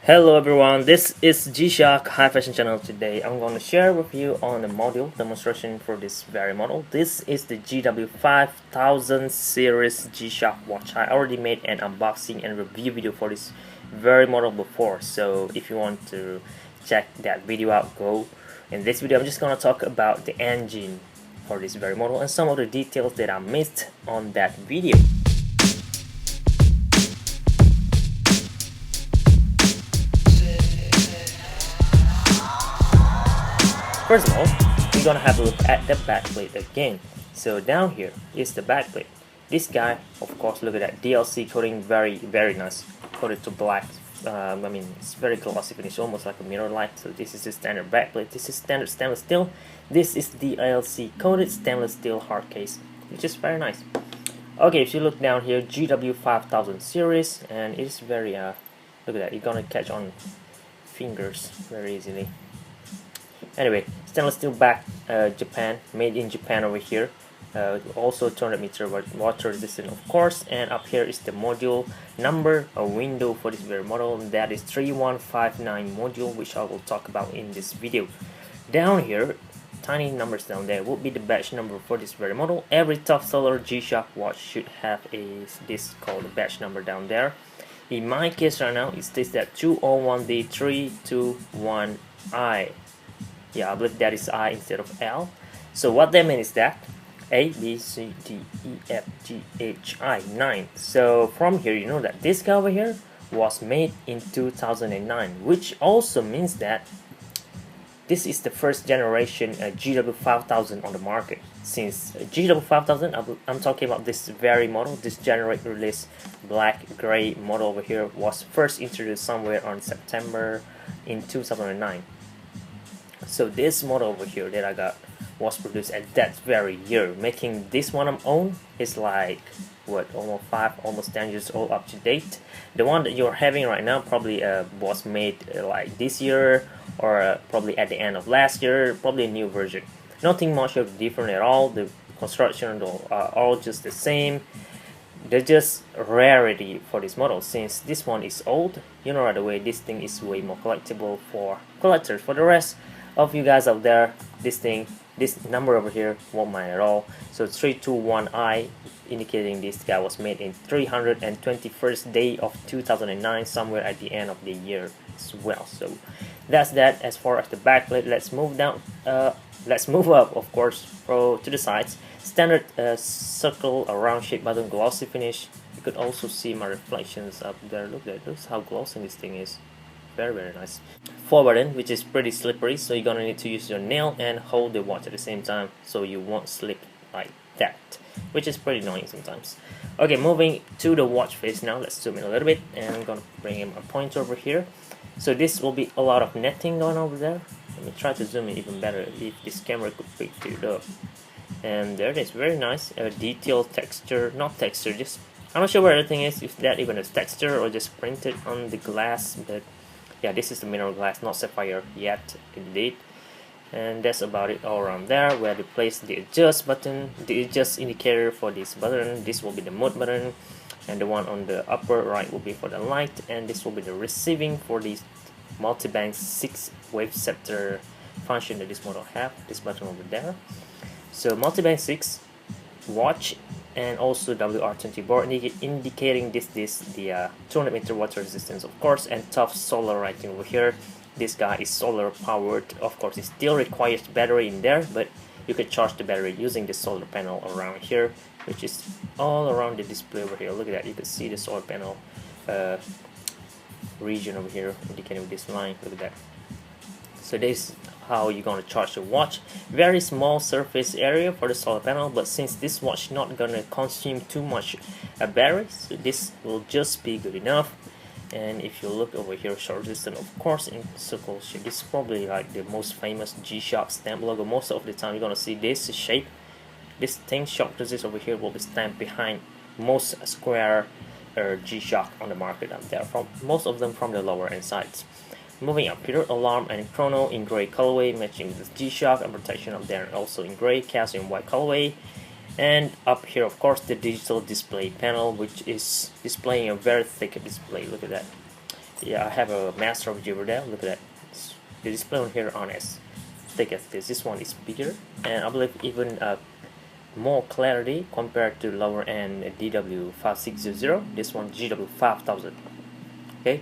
Hello everyone, this is G-Shock High Fashion Channel. Today I'm going to share with you on the module demonstration for this very model. This is the GW-5000 series G-Shock watch. I already made an unboxing and review video for this very model before, so if you want to check that video out, go. In this video I'm just going to talk about the engine for this very model and some of the details that I missed on that video. First of all, we're gonna have a look at the backplate again. So down here is the backplate. This guy, of course, look at that DLC coating, very nice, coated to black. It's very glossy finish, almost like a mirror light. So this is the standard backplate. This is standard stainless steel. This is the DLC coated stainless steel hard case, which is very nice. Okay, if you look down here, GW-5000 series, and it's very look at that. You're gonna catch on fingers very easily. Anyway, stainless steel back, Japan, made in Japan over here. Also 200 meter water resistant, of course. And up here is the module number, a window for this very model. That is 3159 module, which I will talk about in this video. Down here, tiny numbers down there would be the batch number for this very model. Every top seller G-Shock watch should have this called batch number down there. In my case right now, it states that 201D321I. Yeah, I believe that is I instead of L. So what that means is that A, B, C, D, E, F, G, H, I, 9. So from here you know that this guy over here was made in 2009, which also means that this is the first generation GW-5000 on the market. Since GW-5000, I'm talking about this very model, this January release black gray model over here was first introduced somewhere on September in 2009. So this model over here that I got was produced at that very year, making this one I'm own is like what, almost 10 years old, up to date. The one that you're having right now probably was made like this year or probably at the end of last year, probably a new version. Nothing much of different at all. The construction are all just the same. They're just rarity for this model. Since this one is old, you know right away this thing is way more collectible for collectors. For the rest of you guys out there, this number over here won't mind at all. So 321I, indicating this guy was made in 321st day of 2009, somewhere at the end of the year as well. So that's that as far as the backplate. Let's move down. Let's move up, of course, to the sides. Standard circle, a round shape button, glossy finish. You could also see my reflections up there. Look at this, how glossy this thing is. Very nice. 4 button, which is pretty slippery, so you're gonna need to use your nail and hold the watch at the same time so you won't slip like that, which is pretty annoying sometimes. Okay, moving to the watch face now. Let's zoom in a little bit, and I'm gonna bring in my pointer over here. So this will be a lot of netting going over there. Let me try to zoom in even better if this camera could pick it up. And there it is, very nice. Detailed texture, not texture, just I'm not sure where everything is, if that even is texture or just printed on the glass, but yeah, this is the mineral glass, not sapphire yet, indeed. And that's about it all around there. Where to place the adjust button, the adjust indicator for this button. This will be the mode button, and the one on the upper right will be for the light, and this will be the receiving for this multi-bank 6-wave scepter function that this model have. This button over there. So multi-bank 6 watch, and also WR20 board, indicating the 200 meter water resistance, of course, and tough solar writing over here. This guy is solar powered. Of course, it still requires battery in there, but you can charge the battery using the solar panel around here, which is all around the display over here. Look at that, you can see the solar panel region over here, indicating with this line. Look at that. So this is how you're gonna charge the watch. Very small surface area for the solar panel, but since this watch not gonna consume too much battery, so this will just be good enough. And if you look over here, short resistant, of course, in circle shape. This is probably like the most famous G-Shock stamp logo. Most of the time you're gonna see this shape. This thing, short resist over here, will be stamped behind most square G-Shock on the market out there, from most of them from the lower end sides. Moving up here, alarm and chrono in gray colorway, matching with the G-Shock, and protection up there also in gray, Casio in white colorway. And up here, of course, the digital display panel, which is displaying a very thick display. Look at that. yeah, I have a master of over there. Look at that. The display on here on as thick as this. This one is bigger, and I believe even more clarity compared to lower end GW-5000. This one GW-5000. Okay,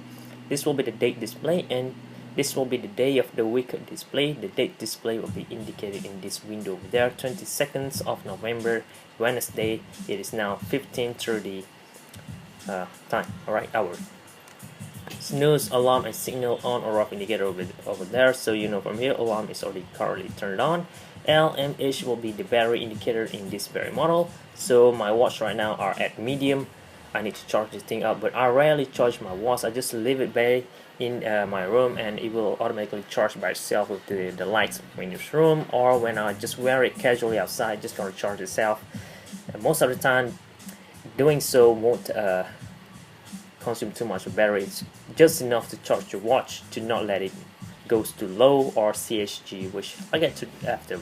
this will be the date display, and this will be the day of the week display. The date display will be indicated in this window. There are 22nd of November, Wednesday. It is now 15:30 time. Alright, hour. Snooze, alarm, and signal on or off indicator over there, so you know from here alarm is already currently turned on. LMH will be the battery indicator in this very model. So my watch right now are at medium. I need to charge this thing up, but I rarely charge my watch. I just leave it by in my room, and it will automatically charge by itself with the lights in this room, or when I just wear it casually outside, just gonna charge itself. And most of the time, doing so won't consume too much battery. It's just enough to charge your watch to not let it goes to low or CHG, which I get to after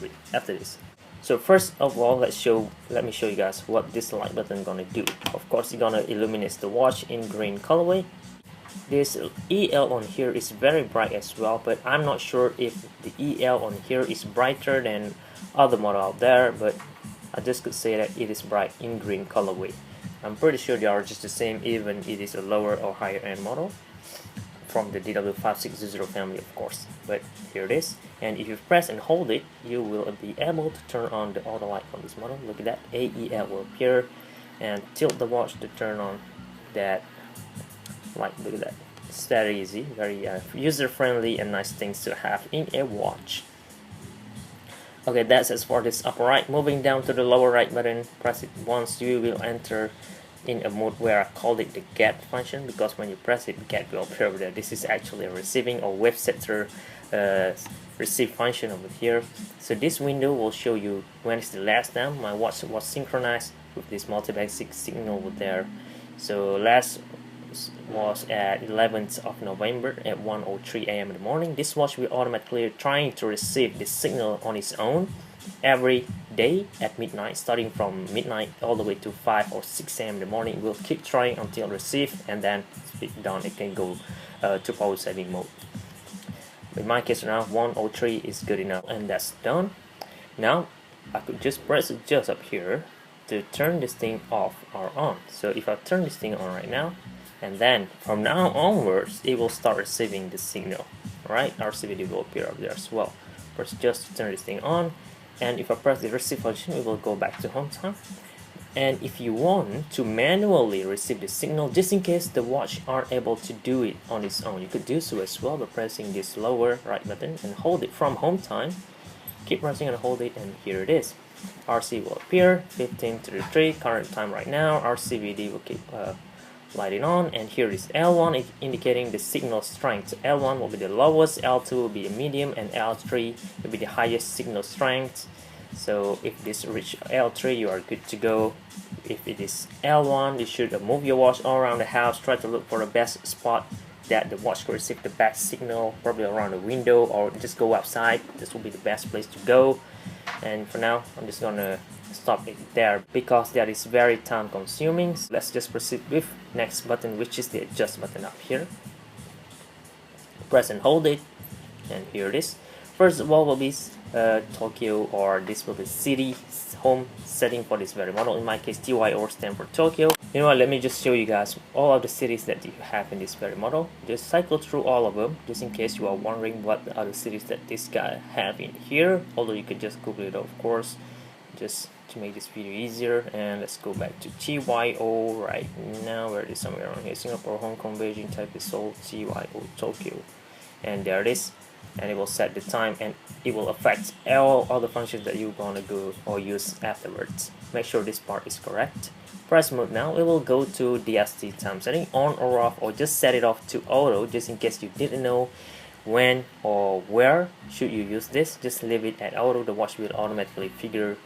this. So first of all, let me show you guys what this light button gonna do. Of course, it's gonna illuminate the watch in green colorway. This EL on here is very bright as well, but I'm not sure if the EL on here is brighter than other model out there, but I just could say that it is bright in green colorway. I'm pretty sure they are just the same, even it is a lower or higher end model from the GW-5000 family, of course. But here it is, and if you press and hold it, you will be able to turn on the auto light on this model. Look at that, AEL will appear, and tilt the watch to turn on that light. Look at that, it's very easy, very user-friendly and nice things to have in a watch. Okay, that's as for this upper right. Moving down to the lower right button, press it once, you will enter in a mode where I called it the get function, because when you press it, get will appear over there. This is actually a receiving or wave setter receive function over here. So this window will show you when is the last time my watch was synchronized with this multi-basic signal over there. So last was at 11th of November at 1:03 a.m. in the morning. This watch will automatically trying to receive the signal on its own every day at midnight, starting from midnight all the way to 5 or 6 a.m. in the morning. It will keep trying until receive, and then speed down. It can go to power saving mode. In my case now, 1:03 is good enough, and that's done. Now I could just press adjust up here to turn this thing off or on. So if I turn this thing on right now, and then from now onwards it will start receiving the signal. Alright, RCVD will appear up there as well. Press just to turn this thing on, and if I press the receive function, it will go back to home time. And if you want to manually receive the signal, just in case the watch aren't able to do it on its own, you could do so as well by pressing this lower right button and hold it from home time. Keep pressing and hold it, and here it is. RC will appear, 15:33 current time right now. RCVD will keep lighting on, and here is L1 indicating the signal strength. L1 will be the lowest, L2 will be the medium, and L3 will be the highest signal strength. So if this reach L3, you are good to go. If it is L1, you should move your watch all around the house. Try to look for the best spot that the watch will receive the best signal, probably around the window, or just go outside. This will be the best place to go. And for now, I'm just gonna stop it there because that is very time consuming. So let's just proceed with next button, which is the adjust button up here. Press and hold it, and here it is. First of all will be Tokyo, or this will be city home setting for this very model. In my case, TYO stand for Tokyo. You know what, let me just show you guys all of the cities that you have in this very model. Just cycle through all of them, just in case you are wondering what the other cities that this guy have in here. Although you could just Google it, of course, just to make this video easier. And let's go back to TYO right now, where it is somewhere around here. Singapore, Hong Kong, Beijing, Taipei, Seoul, TYO, Tokyo. And there it is. And it will set the time, and it will affect all other functions that you're gonna go or use afterwards. Make sure this part is correct. Press mode now, it will go to DST time setting, on or off, or just set it off to auto, just in case you didn't know when or where should you use this. Just leave it at auto. The watch will automatically figure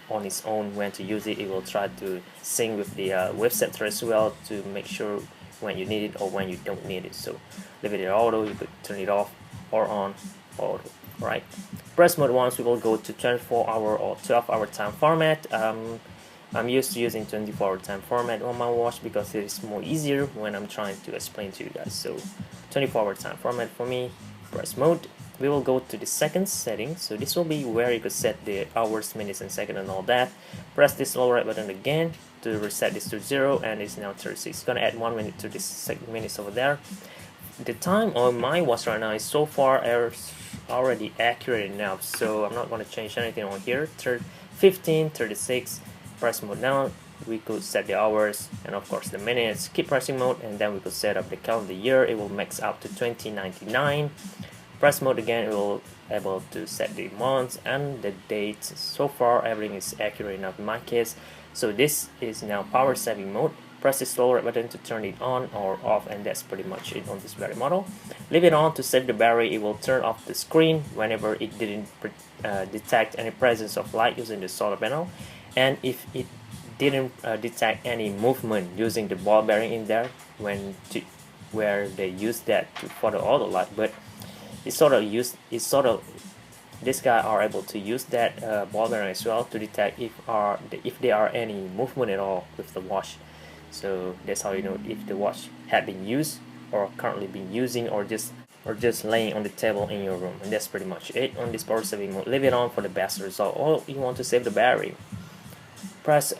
on its own when to use it. It will try to sync with the wave setter as well to make sure when you need it or when you don't need it. So leave it at auto. You could turn it off or on auto. Right, press mode once, we will go to 24-hour or 12-hour time format. I'm used to using 24-hour time format on my watch because it is more easier when I'm trying to explain to you guys. So 24-hour time format for me, press mode. We will go to the seconds setting. So this will be where you could set the hours, minutes, and second and all that. Press this lower right button again to reset this to 0, and it's now 36. It's gonna add 1 minute to this minutes over there. The time on my watch right now is so far already accurate enough, so I'm not going to change anything on here. 15, 36, press mode now. We could set the hours and of course the minutes. Keep pressing mode, and then we could set up the calendar year. It will max out to 2099. Press mode again, it will able to set the months and the dates. So far everything is accurate enough in my case. So this is now power saving mode. Press the slow right button to turn it on or off, and that's pretty much it on this very model. Leave it on to save the battery. It will turn off the screen whenever it didn't detect any presence of light using the solar panel, and if it didn't detect any movement using the ball bearing in there where they use that to for the auto light. But this guy are able to use that ball bearing as well to detect if there are any movement at all with the watch. So that's how you know if the watch had been used or currently been using or just laying on the table in your room. And that's pretty much it on this power saving mode. Leave it on for the best result. Or you want to save the battery, press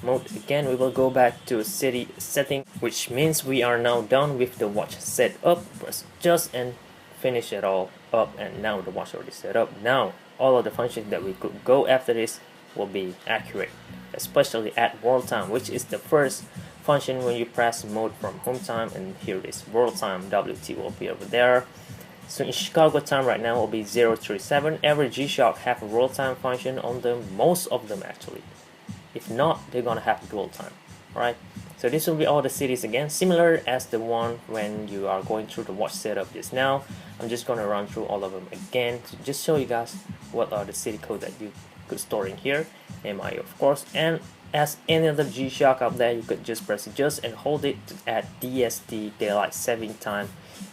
mode again. We will go back to city setting, which means we are now done with the watch setup. Press just and finish it all up, and now the watch already set up. Now all of the functions that we could go after this will be accurate, especially at world time, which is the first function when you press mode from home time. And here it is, world time. WT will be over there. So in Chicago time right now will be 037. Every G-Shock have a world time function on them, most of them actually. If not, they're gonna have dual time. Alright, so this will be all the cities again, similar as the one when you are going through the watch setup just now. I'm just gonna run through all of them again to just show you guys what are the city code that you could store in here. MI of course, and as any other G-Shock out there, you could just press adjust and hold it to add DST, daylight saving time,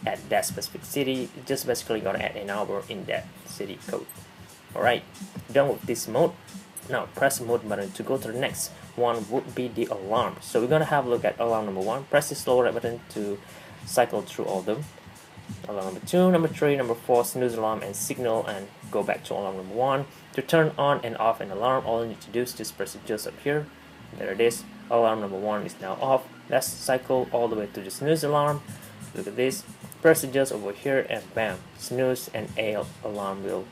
at that specific city. It's just basically gonna add an hour in that city code. Alright, done with this mode. Now press the mode button to go to the next one would be the alarm. So we're gonna have a look at alarm number 1. Press the slow right button to cycle through all of them. Alarm number 2, number 3, number 4, snooze alarm and signal, and go back to alarm number 1. To turn on and off an alarm, all you need to do is just press adjust up here. There it is. Alarm number 1 is now off. Let's cycle all the way to the snooze alarm. Look at this. Press adjust over here and bam, snooze and alarm will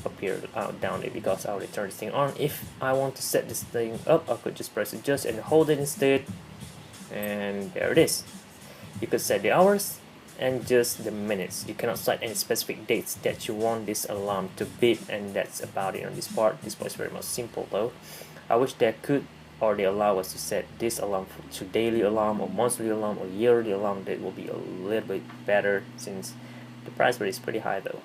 appear down there because I already turned this thing on. If I want to set this thing up, I could just press adjust and hold it instead, and there it is. You could set the hours and just the minutes. You cannot set any specific dates that you want this alarm to beep, and that's about it on this part. This part is very much simple though. I wish they could or they allow us to set this alarm to daily alarm or monthly alarm or yearly alarm. That will be a little bit better since the price is pretty high though.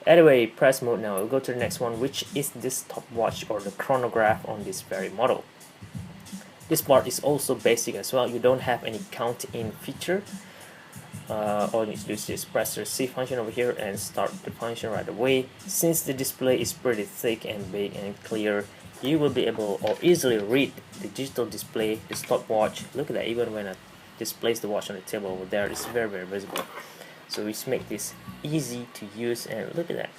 Anyway, press mode now. We'll go to the next one, which is this stopwatch or the chronograph on this very model. This part is also basic as well. You don't have any count in feature. All you need to do is just press the receive function over here and start the function right away. Since the display is pretty thick and big and clear, you will be able or easily read the digital display, the stopwatch. Look at that, even when I just place the watch on the table over there, it's very visible. So we make this easy to use, and look at that,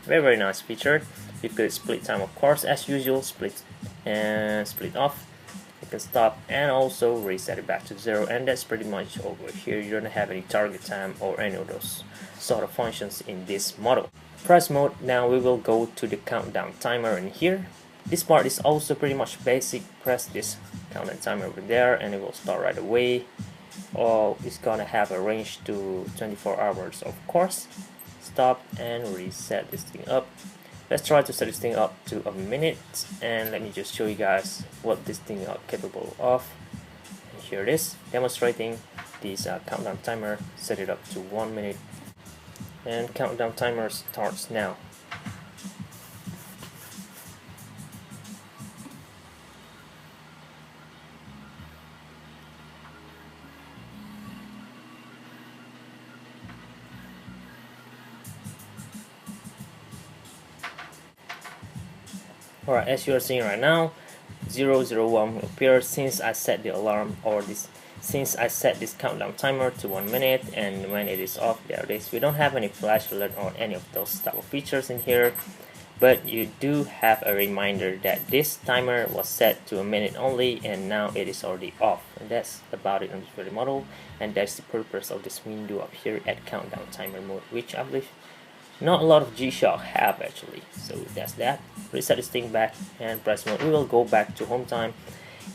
very nice feature. You could split time of course as usual, split and split off. You can stop and also reset it back to 0, and that's pretty much over here. You don't have any target time or any of those sort of functions in this model. Press mode now. We will go to the countdown timer in here. This part is also pretty much basic. Press this countdown timer over there and it will start right away. Oh, it's gonna have a range to 24 hours of course. Stop and reset this thing up. Let's try to set this thing up to a minute, and let me just show you guys what this thing is capable of. And here it is, demonstrating this countdown timer. Set it up to 1 minute, and countdown timer starts now. Alright, as you are seeing right now, 001 will appear since I set the alarm, or since I set this countdown timer to 1 minute, and when it is off, there it is. We don't have any flash alert or any of those type of features in here, but you do have a reminder that this timer was set to a minute only and now it is already off. And that's about it on this very model, and that's the purpose of this window up here at countdown timer mode, which I believe not a lot of G-Shock have actually. So that's that. Reset this thing back and press mode. We will go back to home time,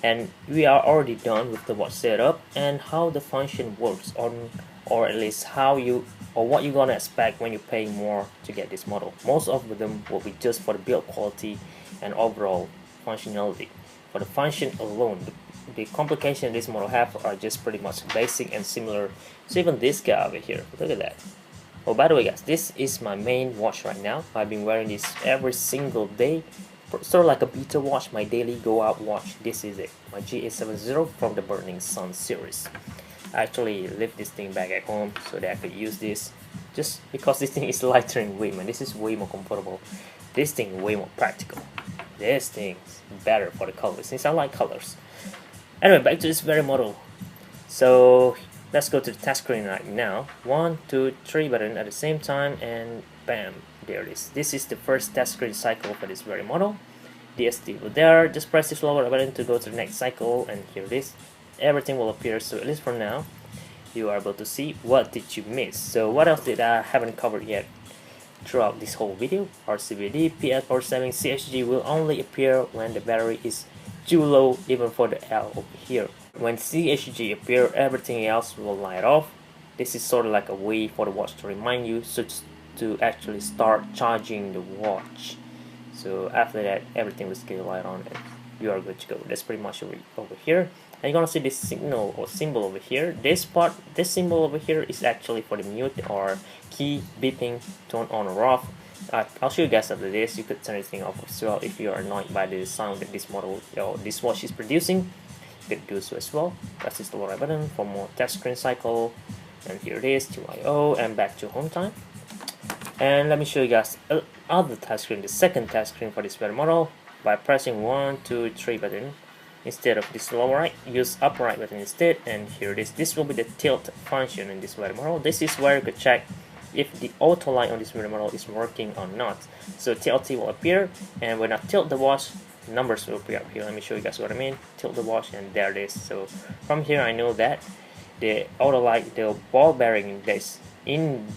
and we are already done with the watch setup and how the function works, on, or at least how you, or what you're gonna expect when you pay more to get this model. Most of them will be just for the build quality and overall functionality. For the function alone, the complications this model have are just pretty much basic and similar. So even this guy over here, look at that. Oh, by the way guys, this is my main watch right now. I've been wearing this every single day, sort of like a beta watch, my daily go out watch. This is it, my GA70 from the Burning Sun series. I actually left this thing back at home so that I could use this, just because this thing is lighter in weight, man. This is way more comfortable. This thing way more practical. This thing's better for the colors, since I like colors. Anyway, back to this very model. So let's go to the test screen right now. 1, 2, 3 button at the same time, and bam, there it is. This is the first test screen cycle for this very model. DST over there. Just press this lower button to go to the next cycle, and here it is. Everything will appear. So at least for now, you are able to see what did you miss. So what else did I haven't covered yet throughout this whole video? RCVD, PS power saving, CSG will only appear when the battery is too low, even for the L over here. When CSG appear, everything else will light off. This is sort of like a way for the watch to remind you to actually start charging the watch. So after that, everything will get light on and you are good to go. That's pretty much over here. And you're gonna see this signal or symbol over here. This symbol over here is actually for the mute or key beeping, turn on or off. I'll show you guys after this. You could turn this thing off as well if you are annoyed by the sound that this model or this watch is producing. You could do so as well. Press this lower right button for more test screen cycle, and here it is, TYO, and back to home time. And let me show you guys other test screen, the second test screen for this very model. By pressing 1, 2, 3 button instead of this lower right, use upper right button instead, and here it is. This will be the tilt function in this very model. This is where you could check if the auto light on this very model is working or not. So TLT will appear, and when I tilt the watch, numbers will appear up here. Let me show you guys what I mean. Tilt the watch, and there it is. So from here I know that the auto light, the ball bearing that's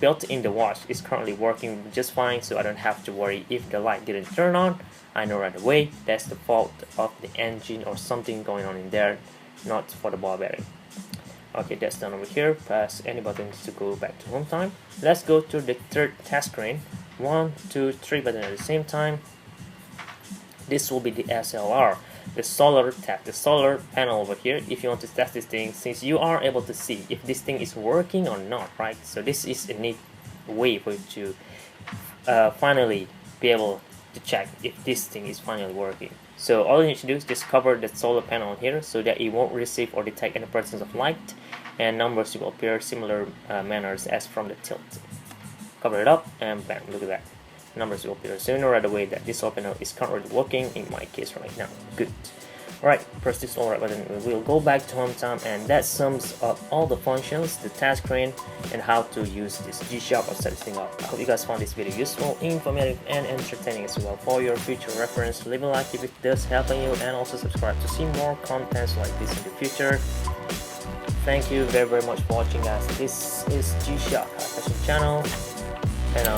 built in the watch is currently working just fine, so I don't have to worry if the light didn't turn on. I know right away that's the fault of the engine or something going on in there, not for the ball bearing. Okay, that's done over here. Press any buttons to go back to home time. Let's go to the third test screen. 1, 2, 3 button at the same time. This will be the SLR, the solar tap, the solar panel over here. If you want to test this thing, since you are able to see if this thing is working or not, right? So this is a neat way for you to finally be able to check if this thing is finally working. So all you need to do is just cover the solar panel here so that it won't receive or detect any presence of light, and numbers will appear similar manners as from the tilt. Cover it up, and bam, look at that. Numbers will appear. So you know right away that this solar panel is currently working in my case right now. Good. Alright, press this all right button. We'll go back to home time, and that sums up all the functions, the task screen, and how to use this G-Shock or set this thing up. I hope you guys found this video useful, informative, and entertaining as well. For your future reference, leave a like if it does help you, and also subscribe to see more contents like this in the future. Thank you very much for watching, guys. This is G-Shock Fashion channel, and